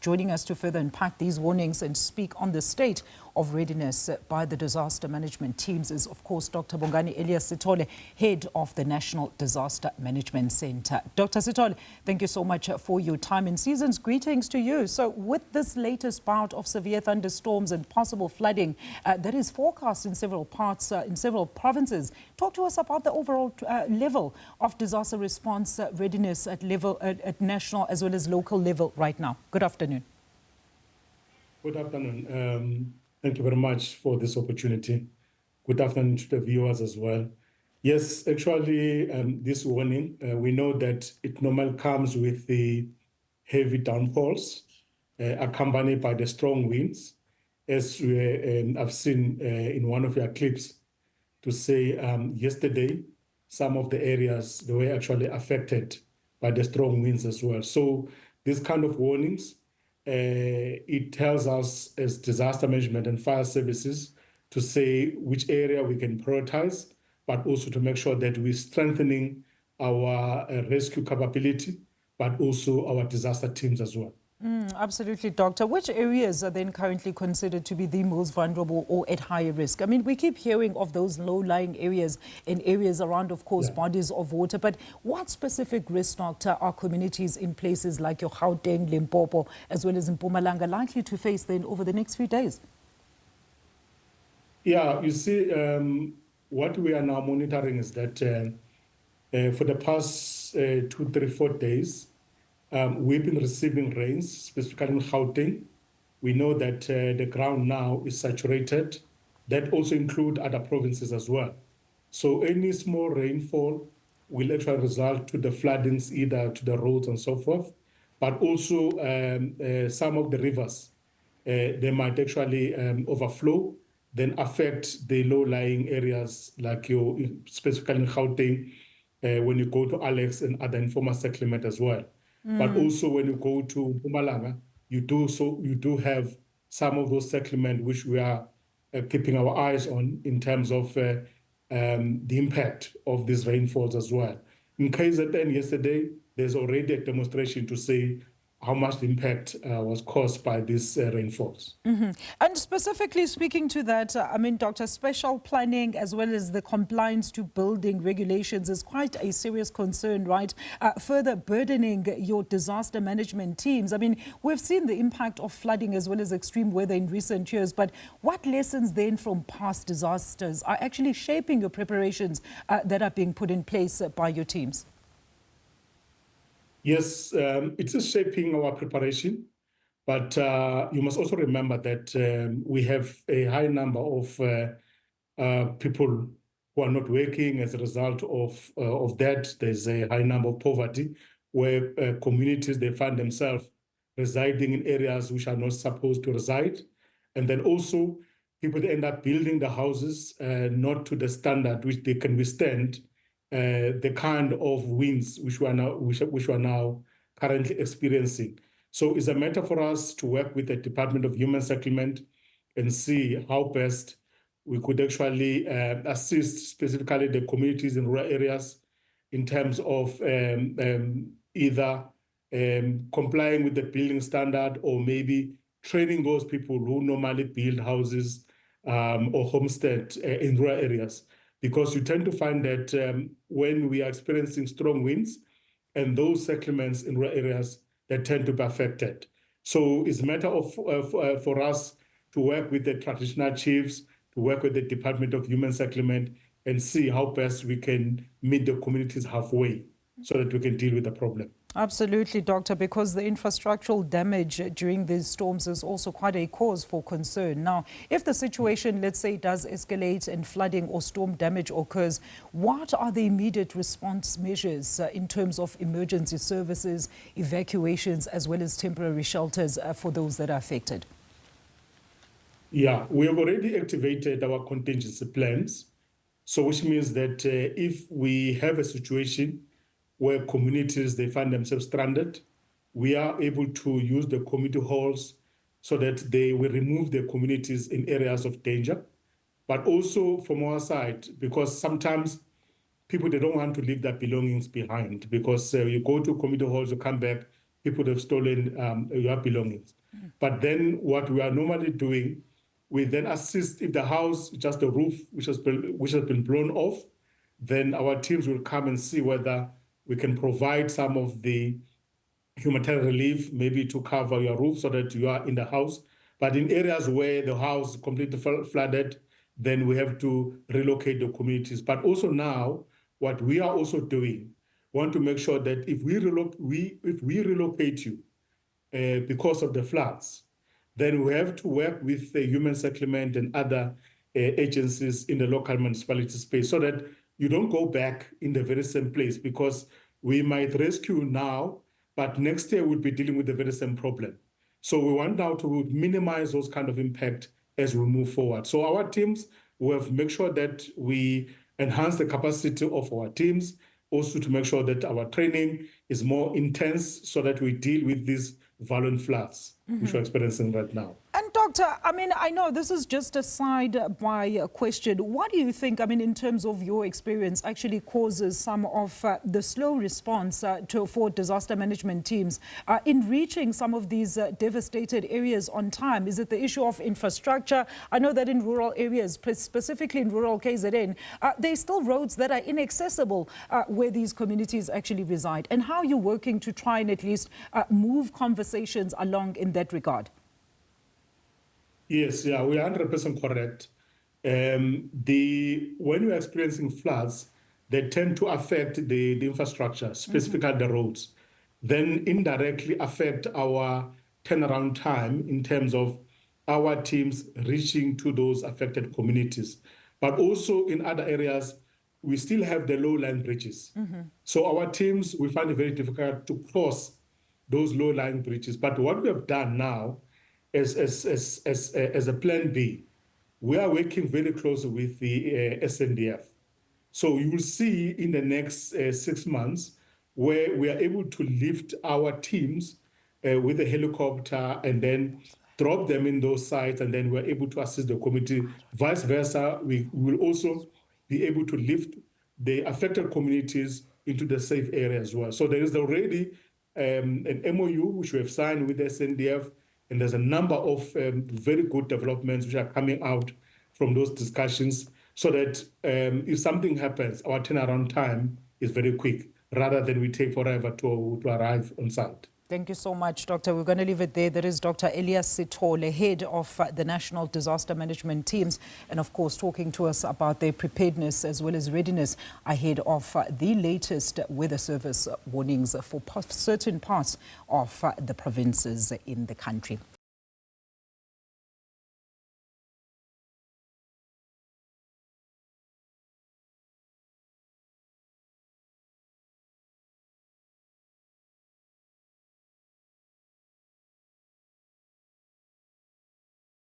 joining us to further unpack these warnings and speak on the state of readiness by the disaster management teams is, of course, Dr Bongani Elias Sithole, head of the National Disaster Management Centre. Dr. Sithole, thank you so much for your time and season's greetings to you. So with this latest bout of severe thunderstorms and possible flooding that is forecast in several parts, in several provinces, talk to us about the overall level of disaster response readiness at national as well as local level right now. Good afternoon. Good afternoon. Thank you very much for this opportunity. Good afternoon to the viewers as well. Yes, actually, this warning, we know that it normally comes with the heavy downfalls, accompanied by the strong winds, as I've seen in one of your clips, to say yesterday, some of the areas, they were actually affected by the strong winds as well. So this kind of warnings, it tells us as disaster management and fire services to say which area we can prioritize, but also to make sure that we're strengthening our rescue capability, but also our disaster teams as well. Absolutely, Doctor. Which areas are then currently considered to be the most vulnerable or at higher risk? I mean, we keep hearing of those low-lying areas and areas around, of course, bodies of water. But what specific risk, Doctor, are communities in places like your Gauteng, Limpopo, as well as in Mpumalanga likely to face then over the next few days? Yeah, you see, what we are now monitoring is that for the past 2, 3, 4 days, we've been receiving rains, specifically in Gauteng. We know that the ground now is saturated. That also includes other provinces as well. So any small rainfall will actually result to the floodings, either to the roads and so forth, but also some of the rivers, they might actually overflow, then affect the low-lying areas like your, specifically in Gauteng, when you go to Alex and other informal settlement as well. But also when you go to Mpumalanga, you do have some of those settlements which we are keeping our eyes on in terms of the impact of these rainfalls as well. In KZN yesterday, there's already a demonstration to say how much the impact was caused by these rainfalls. And specifically speaking to that, I mean, Doctor, special planning as well as the compliance to building regulations is quite a serious concern, right? Further burdening your disaster management teams. I mean, we've seen the impact of flooding as well as extreme weather in recent years, but what lessons then from past disasters are actually shaping your preparations that are being put in place by your teams? Yes, it is shaping our preparation, but you must also remember that we have a high number of people who are not working as a result of that. There's a high number of poverty where communities, they find themselves residing in areas which are not supposed to reside. And then also people end up building the houses not to the standard which they can withstand the kind of winds which we are now currently experiencing. So it's a matter for us to work with the Department of Human Settlement and see how best we could actually assist specifically the communities in rural areas in terms of either complying with the building standard or maybe training those people who normally build houses or homestead in rural areas. Because you tend to find that when we are experiencing strong winds and those settlements in rural areas, they tend to be affected. So it's a matter of for us to work with the traditional chiefs, to work with the Department of Human Settlement and see how best we can meet the communities halfway so that we can deal with the problem. Absolutely, Doctor, because the infrastructural damage during these storms is also quite a cause for concern. Now, if the situation, let's say, does escalate and flooding or storm damage occurs, what are the immediate response measures in terms of emergency services, evacuations, as well as temporary shelters for those that are affected? Yeah, we have already activated our contingency plans. So which means that if we have a situation where communities, they find themselves stranded, we are able to use the community halls so that they will remove the communities in areas of danger. But also from our side, because sometimes people, they don't want to leave their belongings behind, because you go to community halls, you come back, people have stolen your belongings. But then what we are normally doing, we then assist if the house, just the roof, which has been blown off, then our teams will come and see whether we can provide some of the humanitarian relief, maybe to cover your roof so that you are in the house. But in areas where the house is completely flooded, then we have to relocate the communities. But also now, what we are also doing, we want to make sure that if we relocate you because of the floods, then we have to work with the human settlement and other agencies in the local municipality space so that you don't go back in the very same place, because we might rescue now, but next year we'll be dealing with the very same problem. So we want now to minimize those kind of impact as we move forward. So our teams will make sure that we enhance the capacity of our teams, also to make sure that our training is more intense so that we deal with these violent floods, which we're experiencing right now. And Doctor, I mean, I know this is just a side-by question. What do you think, I mean, in terms of your experience, actually causes some of the slow response for disaster management teams in reaching some of these devastated areas on time? Is it the issue of infrastructure? I know that in rural areas, specifically in rural KZN, there's still roads that are inaccessible where these communities actually reside. And how are you working to try and at least move conversations along in that regard? Yes, yeah, we are 100% correct. When you're experiencing floods, they tend to affect the infrastructure, specifically the roads, then indirectly affect our turnaround time in terms of our teams reaching to those affected communities. But also in other areas, we still have the low-lying bridges. So our teams, we find it very difficult to cross those low-lying bridges. But what we have done now, as a plan B, we are working very closely with the SNDF. So you will see in the next 6 months where we are able to lift our teams with a helicopter and then drop them in those sites, and then we're able to assist the community. Vice versa, we will also be able to lift the affected communities into the safe area as well. So there is already an MOU which we have signed with the SNDF, and there's a number of very good developments which are coming out from those discussions, so that if something happens, our turnaround time is very quick, rather than we take forever to arrive on site. Thank you so much, Doctor. We're going to leave it there. There is Dr. Elias Sithole, head of the National Disaster Management Teams, and of course talking to us about their preparedness as well as readiness ahead of the latest weather service warnings for certain parts of the provinces in the country.